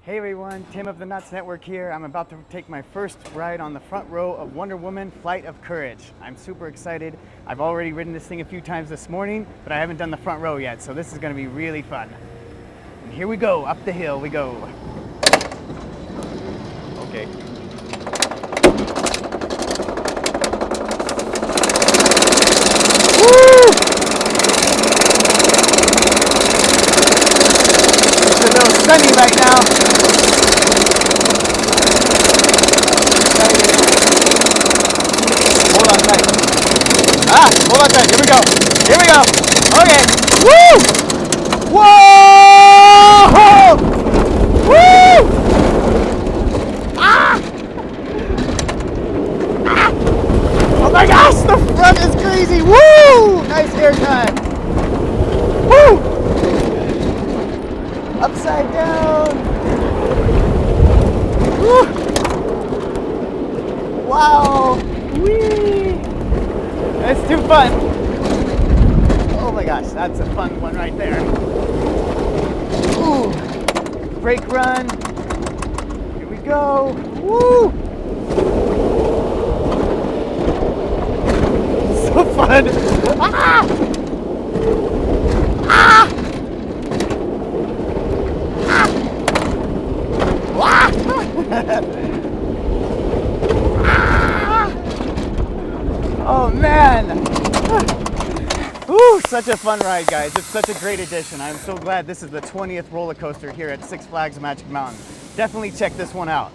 Hey everyone, Tim of the Nuts Network here. I'm about to take my first ride on the front row of Wonder Woman Flight of Courage. I'm super excited. I've already ridden this thing a few times this morning, but I haven't done the front row yet, so this is gonna be really fun. And here we go, up the hill we go. Okay. Woo! It's a little sunny right now. Hold on tight. Hold on tight. Here we go. Here we go. Okay. Woo! Whoa! Woo! Ah! Ah! Oh my gosh, the front is crazy. Woo! Nice haircut. Woo! Upside down. Woo! Wow! Whee! That's too fun! Oh my gosh, that's a fun one right there. Ooh! Brake run. Here we go. Woo! So fun! Ah! Ah! Ah! Oh man! Woo, such a fun ride, guys. It's such a great addition. I'm so glad this is the 20th roller coaster here at Six Flags Magic Mountain. Definitely check this one out.